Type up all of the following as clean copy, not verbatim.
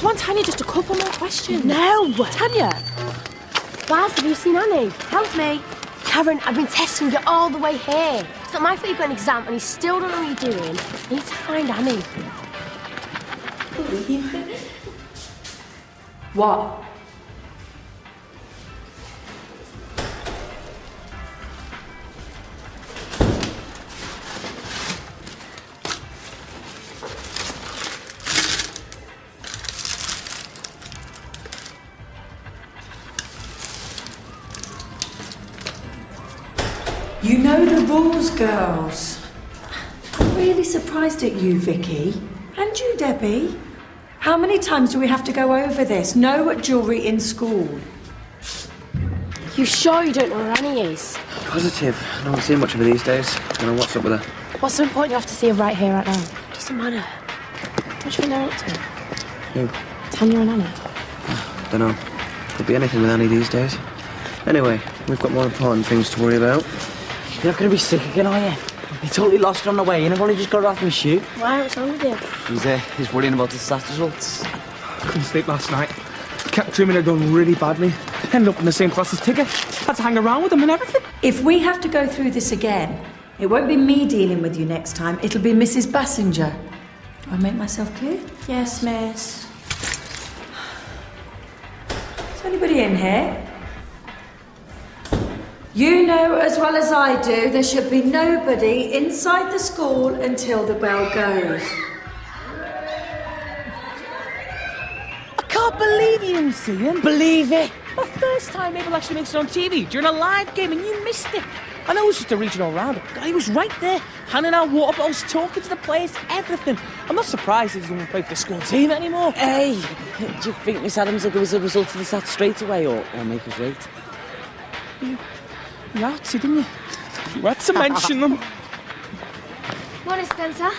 Come on, Tanya, just a couple more questions. No! Tanya! Baz, have you seen Annie? Help me. Karen, I've been testing you all the way here. It's not my fault you've got an exam and you still don't know what you're doing. I need to find Annie. What? You know the rules, girls. I'm really surprised at you, Vicky. And you, Debbie. How many times do we have to go over this? No jewellery in school. You sure you don't know where Annie is? Positive. I don't see much of her these days. Don't know what's up with her. What's so important you have to see her right here, right now? Doesn't matter. What do you think they're up to? Who? Tanya and Annie. Don't know. Could be anything with Annie these days. Anyway, we've got more important things to worry about. You're not going to be sick again, are you? You totally lost it on the way and I've only just got it off my shoe. Why? What's wrong with you? He's worrying about his SAS results. Couldn't sleep last night. Kept dreaming I'd done really badly. Ended up in the same class as Tigger. Had to hang around with him and everything. If we have to go through this again, it won't be me dealing with you next time. It'll be Mrs. Bassinger. Do I make myself clear? Yes, miss. Is anybody in here? You know as well as I do, there should be nobody inside the school until the bell goes. I can't believe you didn't see him. Believe it. The first time Mabel actually makes it on TV during a live game and you missed it. I know it was just a regional round. The guy was right there, handing out water bottles, talking to the players, everything. I'm not surprised he doesn't want to play for the school team anymore. Hey, do you think Miss Adams will give us a result of the SAT straight away or make us wait? You had to, didn't you? You had to mention them. Morning, Spencer.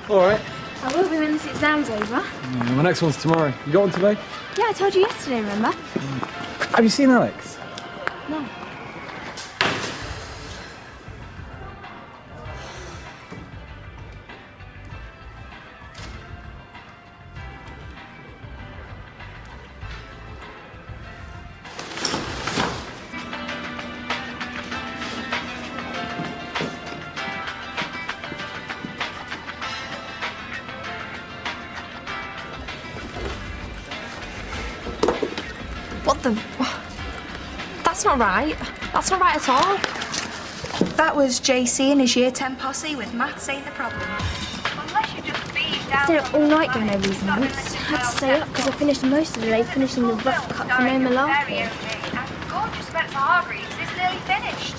All right. I will be when this exam's over. My next one's tomorrow. You got one today? Yeah, I told you yesterday, remember? Have you seen Alex? No. What the... That's not right. That's not right at all. That was JC and his Year 10 posse with maths ain't the problem. Unless you just beat down... Stayed up all night going over these notes. Had to stay up because I finished most of the day finishing the rough cut for no malarkey. And gorgeous Spencer Hargreaves is nearly finished.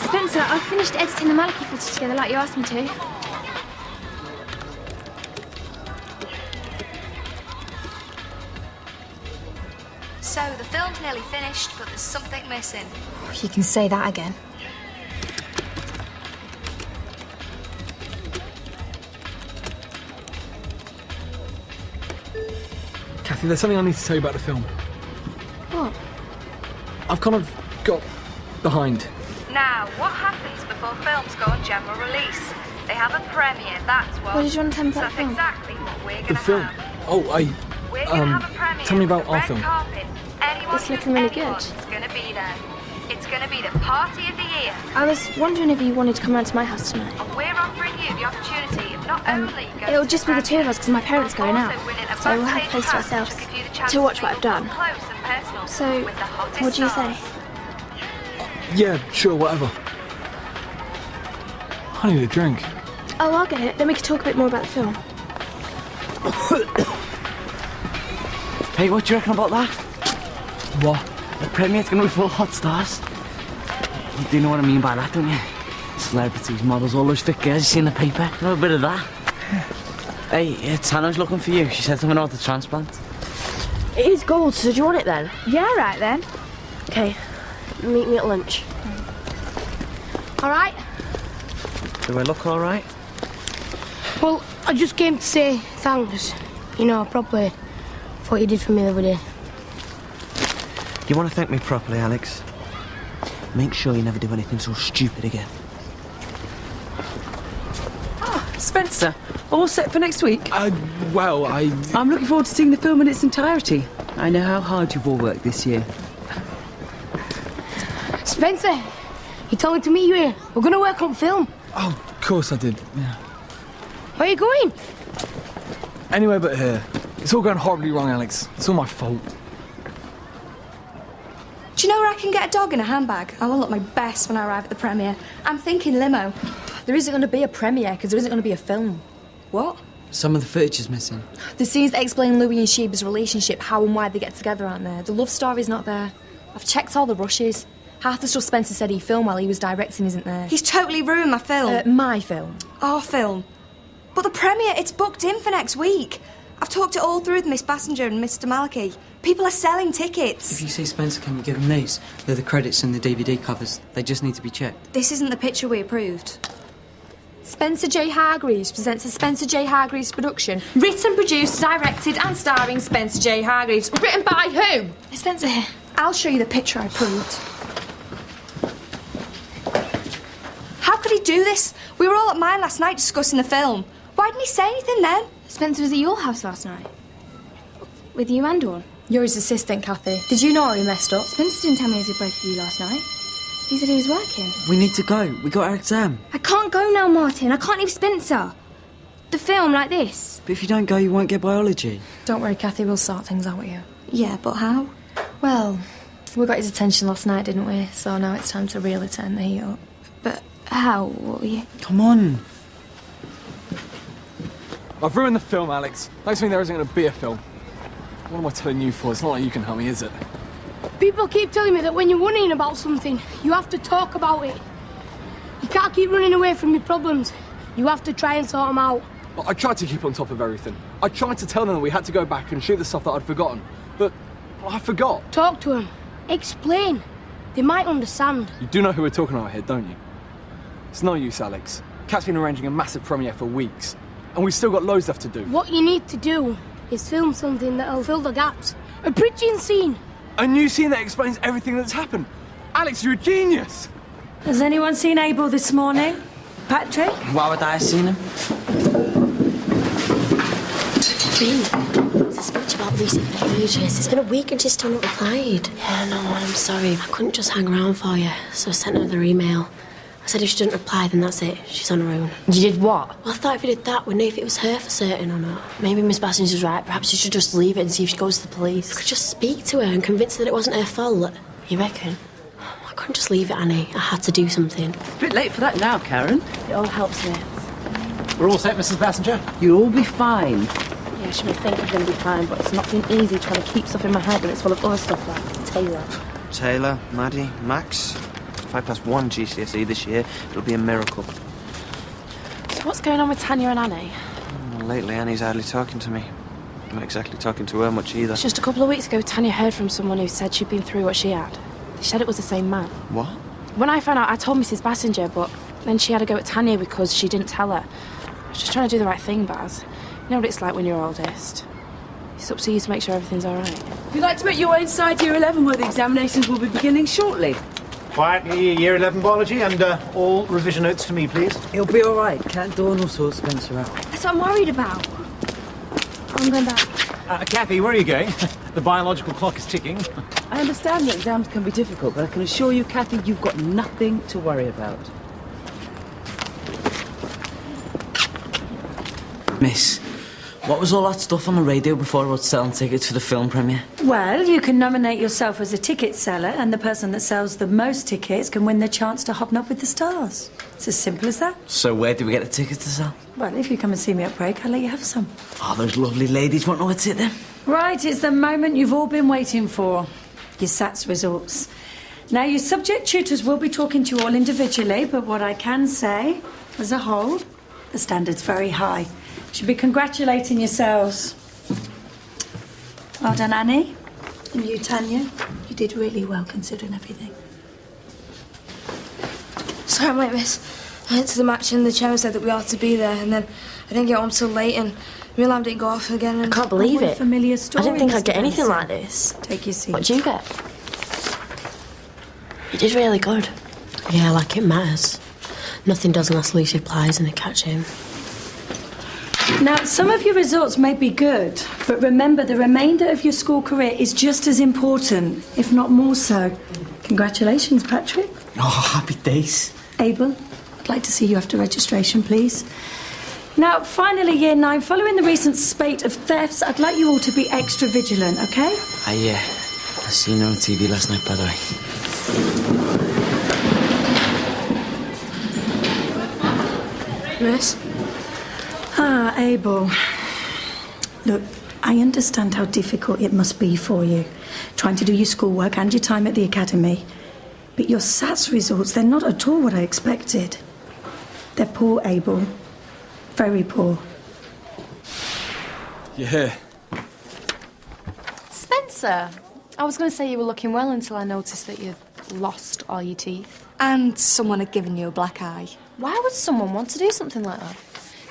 Spencer, I finished editing the Malachy footage together like you asked me to. So, the film's nearly finished, but there's something missing. You can say that again. Kathy, there's something I need to tell you about the film. What? I've kind of got behind. Now, what happens before films go on general release? They have a premiere, that's what. What did you want to tell me about That's the film? exactly what we're The gonna film? have. Oh, We're gonna have a premiere. tell me about with our red film. Carpet. Anyone It's who's looking really anyone good. is gonna be there. It's gonna be the party of the year. I was wondering if you wanted to come round to my house tonight. And we're offering you the opportunity of not only going It'll to just be the two of us because my parents are going out. also winning a So we'll have a backstage place to pass, ourselves which will give you the chance to watch what meet I've done. up close and personal So, with the hottest what do you stars. say? Yeah, sure, whatever. I need a drink. Oh, I'll get it. Then we can talk a bit more about the film. Hey, what do you reckon about that? What? The premiere's going to be full of hot stars. You do know what I mean by that, don't you? Celebrities, models, all those fit girls you see in the paper. Have a bit of that. Hey, Tana's looking for you. She said something about the transplant. It is gold, so do you want it then? Yeah, right then. Okay, meet me at lunch. All right. Do I look all right? Well, I just came to say thanks. You know, properly, for what you did for me the other day. You want to thank me properly, Alex? Make sure you never do anything so stupid again. Spencer, all set for next week? Well, I'm looking forward to seeing the film in its entirety. I know how hard you've all worked this year. Spencer, he told me to meet you here. We're going to work on film. Oh, of course I did, yeah. Where are you going? Anywhere but here. It's all going horribly wrong, Alex. It's all my fault. Do you know where I can get a dog in a handbag? I will look my best when I arrive at the premiere. I'm thinking limo. There isn't going to be a premiere because there isn't going to be a film. What? Some of the footage is missing. The scenes that explain Louis and Sheba's relationship, how and why they get together, aren't there? The love story's not there. I've checked all the rushes. Half the stuff Spencer said he'd film while he was directing isn't there. He's totally ruined my film. My film. Our film. But the premiere, it's booked in for next week. I've talked it all through with Miss Bassinger and Mr. Malachy. People are selling tickets. If you say Spencer, can you give them these? They're the credits and the DVD covers. They just need to be checked. This isn't the picture we approved. Spencer J. Hargreaves presents a Spencer J. Hargreaves production. Written, produced, directed and starring Spencer J. Hargreaves. Written by who? Spencer here. I'll show you the picture I approved. How could he do this? We were all at mine last night discussing the film. Why didn't he say anything then? Spencer was at your house last night. With you and Dawn. You're his assistant, Kathy. Did you know how he messed up? Spencer didn't tell me he was break with you last night. He said he was working. We need to go. We got our exam. I can't go now, Martin. I can't leave Spencer. The film like this. But if you don't go, you won't get biology. Don't worry, Kathy. We'll sort things out with you. Yeah, but how? Well, we got his attention last night, didn't we? So now it's time to really turn the heat up. But how? What were you... Come on. I've ruined the film, Alex. Next thing there isn't going to be a film. What am I telling you for? It's not like you can help me, is it? People keep telling me that when you're worrying about something, you have to talk about it. You can't keep running away from your problems. You have to try and sort them out. Well, I tried to keep on top of everything. I tried to tell them that we had to go back and shoot the stuff that I'd forgotten. But I forgot. Talk to them. Explain. They might understand. You do know who we're talking about here, don't you? It's no use, Alex. Kat's been arranging a massive premiere for weeks. And we've still got loads left to do. What you need to do is film something that'll fill the gaps. A bridging scene. A new scene that explains everything that's happened. Alex, you're a genius. Has anyone seen Abel this morning? Patrick? Why would I have seen him? It's a speech about Lucy for ages. It's been a week and she's still not replied. Yeah, no, I'm sorry. I couldn't just hang around for you, so I sent another email. I said if she didn't reply, then that's it. She's on her own. You did what? Well, I thought if you did that, we'd know if it was her for certain or not. Maybe Miss Bassinger's right. Perhaps you should just leave it and see if she goes to the police. I could just speak to her and convince her that it wasn't her fault. You reckon? I couldn't just leave it, Annie. I had to do something. A bit late for that now, Karen. It all helps me. We're all set, Mrs. Bassinger? You'll all be fine. Yeah, she may think I'm going to be fine, but it's not been easy trying to keep stuff in my head when it's full of other stuff like Taylor. Taylor, Maddie, Max. If I pass one GCSE this year, it'll be a miracle. So what's going on with Tanya and Annie? Well, lately, Annie's hardly talking to me. I'm not exactly talking to her much either. Just a couple of weeks ago, Tanya heard from someone who said she'd been through what she had. They said it was the same man. What? When I found out, I told Mrs. Bassinger, but then she had to go at Tanya because she didn't tell her. I was just trying to do the right thing, Baz. You know what it's like when you're oldest. It's up to you to make sure everything's all right. Would you like to make your way inside Year 11 where the examinations will be beginning shortly? Quietly, Year 11 biology, and all revision notes to me, please. He'll be all right. Can't Dawn will sort Spencer out. That's what I'm worried about. I'm going back. Kathy, where are you going? The biological clock is ticking. I understand the exams can be difficult, but I can assure you, Kathy, you've got nothing to worry about. Miss, what was all that stuff on the radio before I was selling tickets for the film premiere? Well, you can nominate yourself as a ticket seller, and the person that sells the most tickets can win the chance to hobnob with the stars. It's as simple as that. So where do we get the tickets to sell? Well, if you come and see me at break, I'll let you have some. Oh, those lovely ladies won't know what's it then. Right, it's the moment you've all been waiting for. Your SATS results. Now, your subject tutors will be talking to you all individually, but what I can say, as a whole, the standard's very high. You should be congratulating yourselves. Well done, Annie. And you, Tanya. You did really well, considering everything. Sorry I'm late, miss. I went to the match and the chairman said that we ought to be there, and then I didn't get home till late, and my alarm didn't go off again. And I can't believe it. Familiar story. I didn't think I'd get Mr. anything Benson. like this. Take your seat. What did you get? You did really good. Yeah, like it matters. Nothing does unless Lucy applies and they catch him. Now, some of your results may be good, but remember the remainder of your school career is just as important, if not more so. Congratulations, Patrick. Oh, happy days. Abel, I'd like to see you after registration, please. Now, finally, Year 9, following the recent spate of thefts, I'd like you all to be extra vigilant, OK? I seen her on TV last night, by the way. Miss? Ah, Abel. Look, I understand how difficult it must be for you, trying to do your schoolwork and your time at the academy. But your SATs results, they're not at all what I expected. They're poor, Abel. Very poor. You're here. Spencer, I was going to say you were looking well until I noticed that you'd lost all your teeth. And someone had given you a black eye. Why would someone want to do something like that?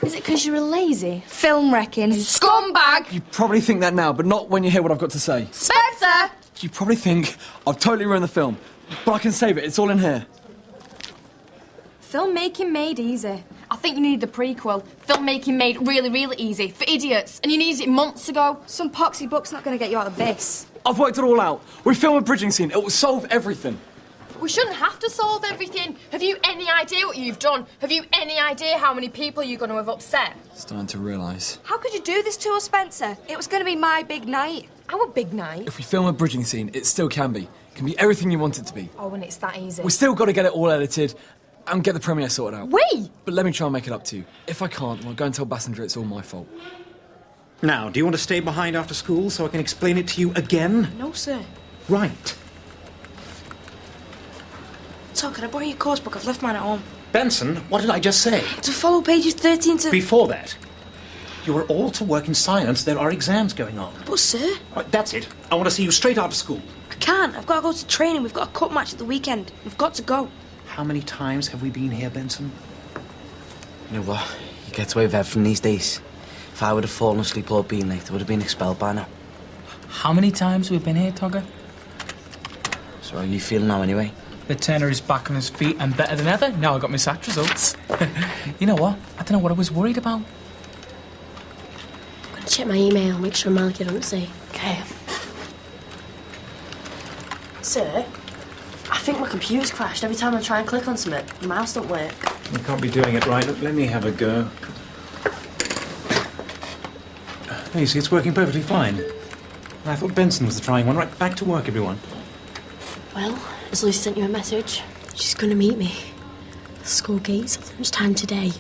Is it because you're lazy? Film wrecking. Scumbag! You probably think that now, but not when you hear what I've got to say. Spencer! You probably think I've totally ruined the film, but I can save it. It's all in here. Filmmaking made easy. I think you need the prequel. Filmmaking made really, really easy for idiots, and you needed it months ago. Some poxy book's not going to get you out of this. I've worked it all out. We film a bridging scene. It will solve everything. We shouldn't have to solve everything. Have you any idea what you've done? Have you any idea how many people you're going to have upset? Starting to realise. How could you do this to us, Spencer? It was going to be my big night. Our big night? If we film a bridging scene, it still can be. It can be everything you want it to be. Oh, and it's that easy. We still got to get it all edited and get the premiere sorted out. We? But let me try and make it up to you. If I can't, I'll go and tell Bassinger it's all my fault. Now, do you want to stay behind after school so I can explain it to you again? No, sir. Right. So, can I borrow your course book? I've left mine at home. Benson, what did I just say? To follow pages 13 to... Before that, you are all to work in silence. There are exams going on. But, sir... Right, that's it. I want to see you straight after school. I can't. I've got to go to training. We've got a cup match at the weekend. We've got to go. How many times have we been here, Benson? You know what? You get away with everything these days. If I would have fallen asleep or been late, I would have been expelled by now. How many times we've been here, Togger? So how are you feeling now, anyway? The Turner is back on his feet and better than ever. Now I got my SAT results. You know what? I don't know what I was worried about. I'm going to check my email, make sure Maliki don't see. Okay. Sir, I think my computer's crashed. Every time I try and click on something, the mouse don't work. You can't be doing it right. Look, let me have a go. Hey, you see, it's working perfectly fine. I thought Benson was the trying one. Right, back to work, everyone. Well, has Lucy sent you a message? She's going to meet me. The school gates at lunchtime today.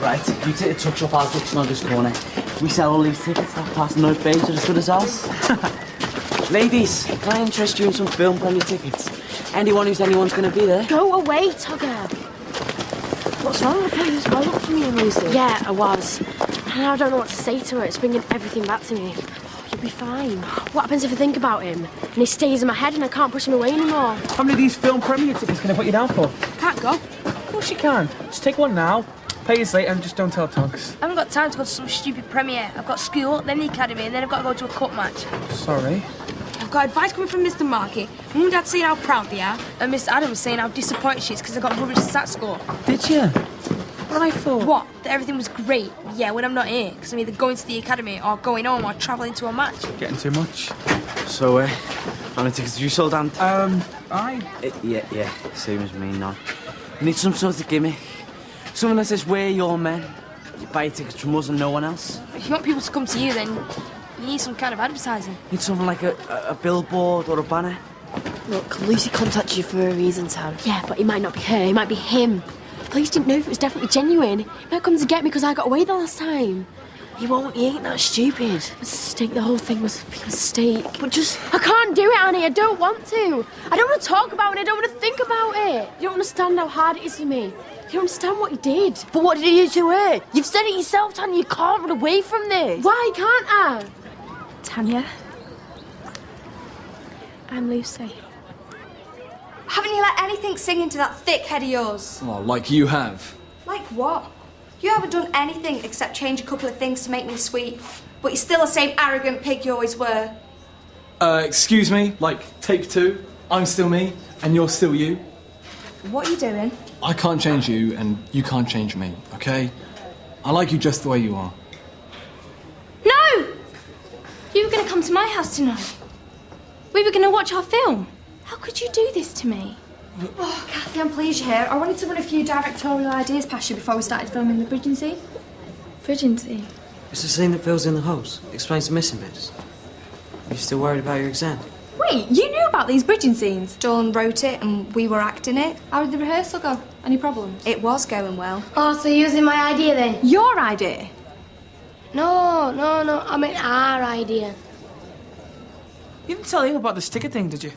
Right, you take a touch up our Dutch Snoggers corner. We sell all these tickets that pass no page are as good as ours. Ladies, can I interest you in some film premiere tickets? Anyone who's anyone's going to be there? Go away, Tugger. What's wrong with you? You spoke up for me and Lucy. Yeah, I was. And now I don't know what to say to her. It's bringing everything back to me. You'll be fine. What happens if I think about him? And he stays in my head and I can't push him away anymore? How many of these film premiere tickets can I put you down for? Can't go. Of course you can. Just take one now, pay us later, and just don't tell Tonks. I haven't got time to go to some stupid premiere. I've got school, then the academy, and then I've got to go to a cup match. Sorry. I've got advice coming from Mr. Markey. Mum and Dad saying how proud they are, and Miss Adams saying how disappointed she is because I got a rubbish SAT score. Did you? What I thought? What? That everything was great? Yeah, when I'm not here, because I'm either going to the academy or going home or travelling to a match. Getting too much. So, how many tickets have you sold, Ant? Yeah, same as me, no. You need some sort of gimmick. Something that says, we're your men. You buy tickets from us and no one else. If you want people to come to you, then you need some kind of advertising. Need something like a billboard or a banner. Look, Lucy contacted you for a reason, Sam. Yeah, but it might not be her, it might be him. Police didn't know if it was definitely genuine. He might come to get me because I got away the last time. He won't, he ain't that stupid. Mistake, the whole thing was a big mistake. But just... I can't do it, Annie, I don't want to. I don't want to talk about it, I don't want to think about it. You don't understand how hard it is for me. You don't understand what he did. But what did he do to her? You've said it yourself, Tanya, you can't run away from this. Why can't I? Tanya, I'm Lucy. Haven't you let anything sink into that thick head of yours? Oh, like you have. Like what? You haven't done anything except change a couple of things to make me sweet. But you're still the same arrogant pig you always were. Excuse me, like, take two. I'm still me, and you're still you. What are you doing? I can't change you, and you can't change me, okay? I like you just the way you are. No! You were going to come to my house tonight. We were going to watch our film. How could you do this to me? Oh, Kathy, I'm pleased you're here. I wanted to run a few directorial ideas past you before we started filming the bridging scene. Bridging scene? It's the scene that fills in the holes, explains the missing bits. Are you still worried about your exam? Wait, you knew about these bridging scenes? Dawn wrote it and we were acting it. How did the rehearsal go? Any problems? It was going well. Oh, so you're using my idea then? Your idea? No, I mean our idea. You didn't tell him about this ticket thing, did you?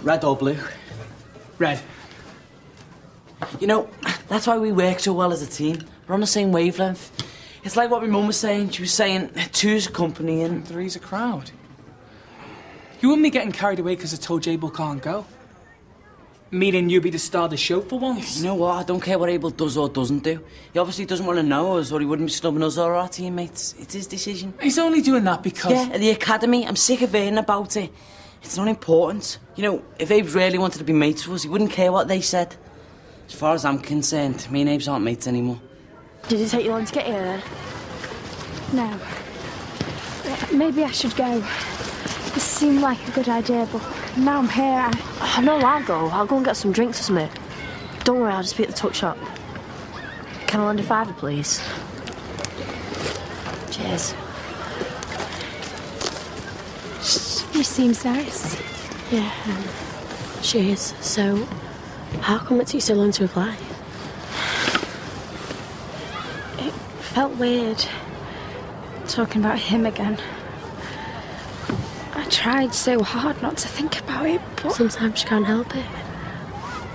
Red or blue? Red. You know, that's why we work so well as a team. We're on the same wavelength. It's like what my mum was saying. She was saying, two's a company and three's a crowd. You and me getting carried away because I told you Abel can't go. Meaning you be the star of the show for once. You know what? I don't care what Abel does or doesn't do. He obviously doesn't want to know us, or he wouldn't be snubbing us or our teammates. It's his decision. He's only doing that because... Yeah, at the academy. I'm sick of hearing about it. It's not important. You know, if Abe really wanted to be mates with us, he wouldn't care what they said. As far as I'm concerned, me and Abe's aren't mates anymore. Did it take you long to get here then? No. Maybe I should go. This seemed like a good idea, but now I'm here. No, I'll go. I'll go and get some drinks or something. Don't worry, I'll just be at the tuck shop. Can I lend a £5, please? Cheers. She seems nice. Yeah, she is. So, how come it took you so long to reply? It felt weird, talking about him again. I tried so hard not to think about it, but... Sometimes you can't help it.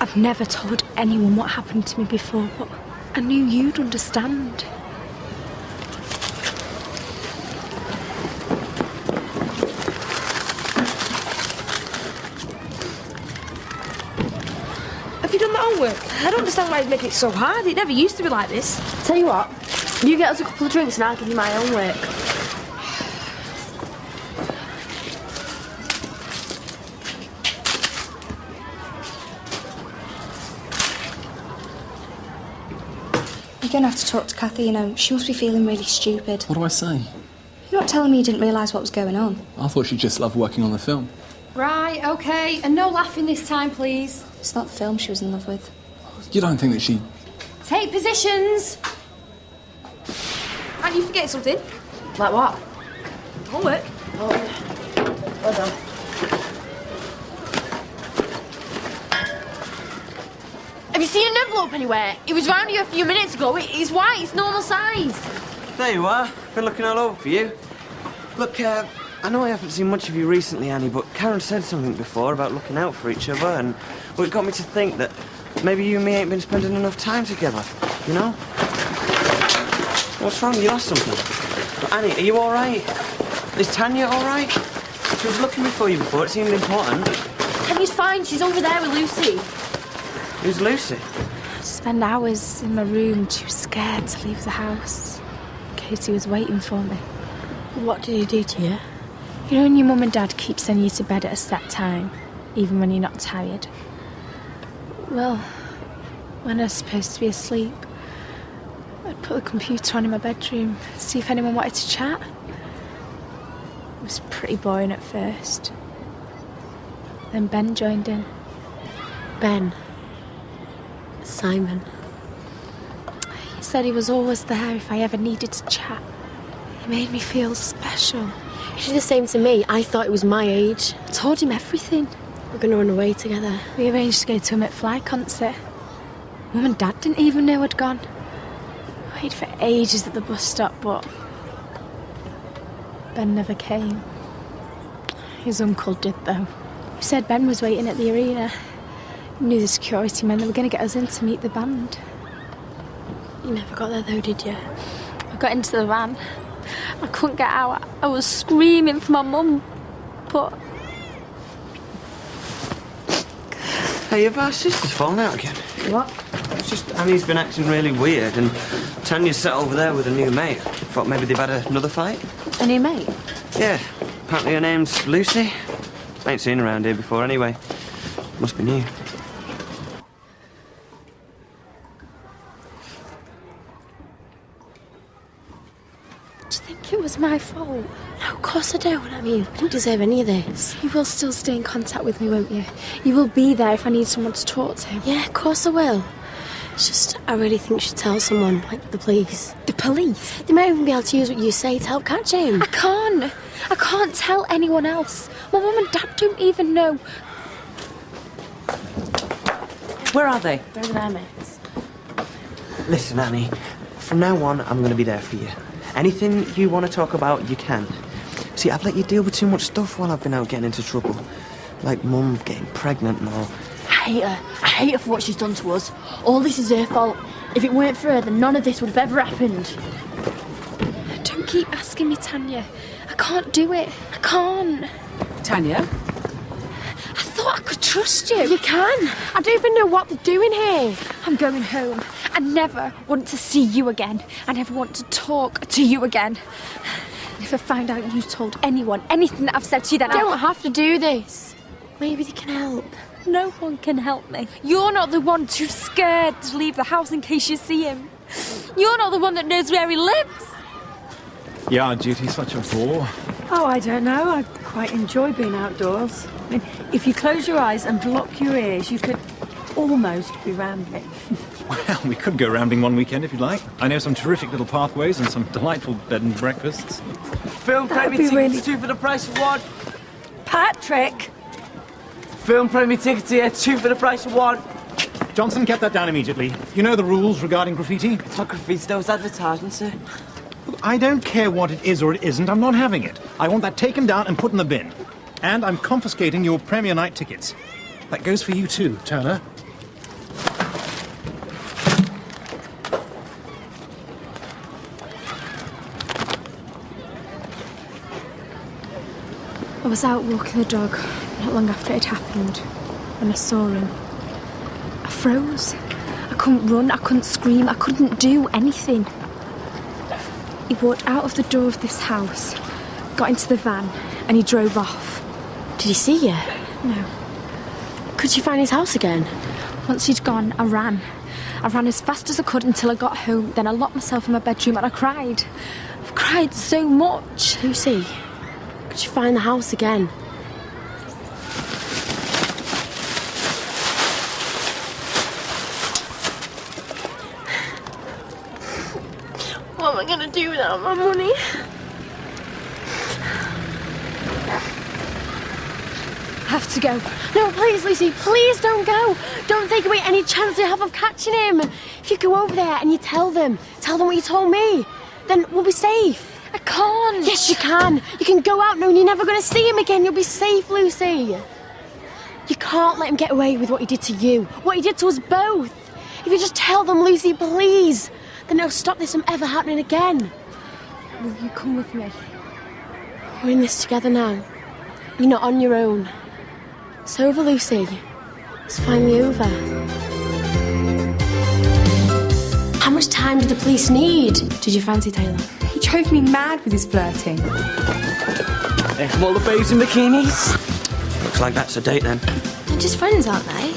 I've never told anyone what happened to me before, but I knew you'd understand. Have you done the homework? I don't understand why it's making it so hard. It never used to be like this. Tell you what, you get us a couple of drinks and I'll give you my own work. You're going to have to talk to Kathy, you know. She must be feeling really stupid. What do I say? You're not telling me you didn't realise what was going on. I thought she just loved working on the film. Right, OK. And no laughing this time, please. It's not the film she was in love with. You don't think that she... Take positions. Aren't you forgetting something? Like what? Homework. Oh, well done. Have you seen an envelope anywhere? It was round here a few minutes ago. It's white, it's normal size. There you are. Been looking all over for you. Look, I know I haven't seen much of you recently, Annie, but Karen said something before about looking out for each other, and well, it got me to think that maybe you and me ain't been spending enough time together, you know? What's wrong? You lost something? Annie, are you all right? Is Tanya all right? She was looking for you before. It seemed important. Tanya's fine. She's over there with Lucy. Who's Lucy? I spend hours in my room too scared to leave the house. Katie was waiting for me. What did he do to you? You know when your mum and dad keep sending you to bed at a set time, even when you're not tired? Well, when I was supposed to be asleep, I'd put the computer on in my bedroom, see if anyone wanted to chat. It was pretty boring at first. Then Ben joined in. Ben? Simon? He said he was always there if I ever needed to chat. He made me feel special. He did the same to me. I thought it was my age. I told him everything. We're going to run away together. We arranged to go to a McFly concert. Mum and Dad didn't even know I'd gone. I waited for ages at the bus stop, but Ben never came. His uncle did, though. He said Ben was waiting at the arena. He knew the security men. They were going to get us in to meet the band. You never got there, though, did you? I got into the van. I couldn't get out. I was screaming for my mum, but... Hey, have our sisters fallen out again? What? It's just Annie's been acting really weird, and Tanya's sat over there with a new mate. Thought maybe they've had another fight. A new mate? Yeah, apparently her name's Lucy. Ain't seen her around here before anyway. Must be new. think it was my fault? No, of course I don't. I mean, I didn't deserve any of this. You will still stay in contact with me, won't you? You will be there if I need someone to talk to. Yeah, of course I will. It's just, I really think you should tell someone, like the police. The police? They might even be able to use what you say to help catch him. I can't tell anyone else. My mum and dad don't even know. Where are they? They're over there, mates. Listen, Annie, from now on, I'm going to be there for you. Anything you want to talk about, you can. See, I've let you deal with too much stuff while I've been out getting into trouble. Like Mum getting pregnant and all. I hate her. I hate her for what she's done to us. All this is her fault. If it weren't for her, then none of this would have ever happened. Don't keep asking me, Tanya. I can't do it. I can't. Tanya? I thought I could trust you. You can. I don't even know what they're doing here. I'm going home. I never want to see you again. I never want to talk to you again. And if I find out you told anyone anything that I've said to you, then I don't have to do this. Maybe they can help. No one can help me. You're not the one too scared to leave the house in case you see him. You're not the one that knows where he lives. Yeah, our duty's such a bore. Oh, I don't know. I quite enjoy being outdoors. I mean, if you close your eyes and block your ears, you could almost be rambling. Well, we could go rambling one weekend if you'd like. I know some terrific little pathways and some delightful bed and breakfasts. Film Premier tickets, 2 for the price of 1. Patrick! Film Premier tickets here, 2 for the price of 1. Johnson, get that down immediately. You know the rules regarding graffiti? Photography's those advertisements, sir. I don't care what it is or it isn't, I'm not having it. I want that taken down and put in the bin. And I'm confiscating your Premier night tickets. That goes for you too, Turner. I was out walking the dog not long after it had happened when I saw him. I froze. I couldn't run, I couldn't scream, I couldn't do anything. He walked out of the door of this house, got into the van, and he drove off. Did he see you? No. Could you find his house again? Once he'd gone, I ran. I ran as fast as I could until I got home, then I locked myself in my bedroom and I cried. I've cried so much. Lucy, could you find the house again? What am I going to do without my money? I have to go. No, please, Lucy, please don't go. Don't take away any chance you have of catching him. If you go over there and you tell them what you told me, then we'll be safe. I can't. Yes, you can. You can go out knowing you're never going to see him again. You'll be safe, Lucy. You can't let him get away with what he did to you, what he did to us both. If you just tell them, Lucy, please, then it'll stop this from ever happening again. Will you come with me? We're in this together now. You're not on your own. It's over, Lucy. It's finally over. How much time did the police need? Did you fancy Taylor? He drove me mad with his flirting. There come all the babes in bikinis. Looks like that's a date then. They're just friends, aren't they?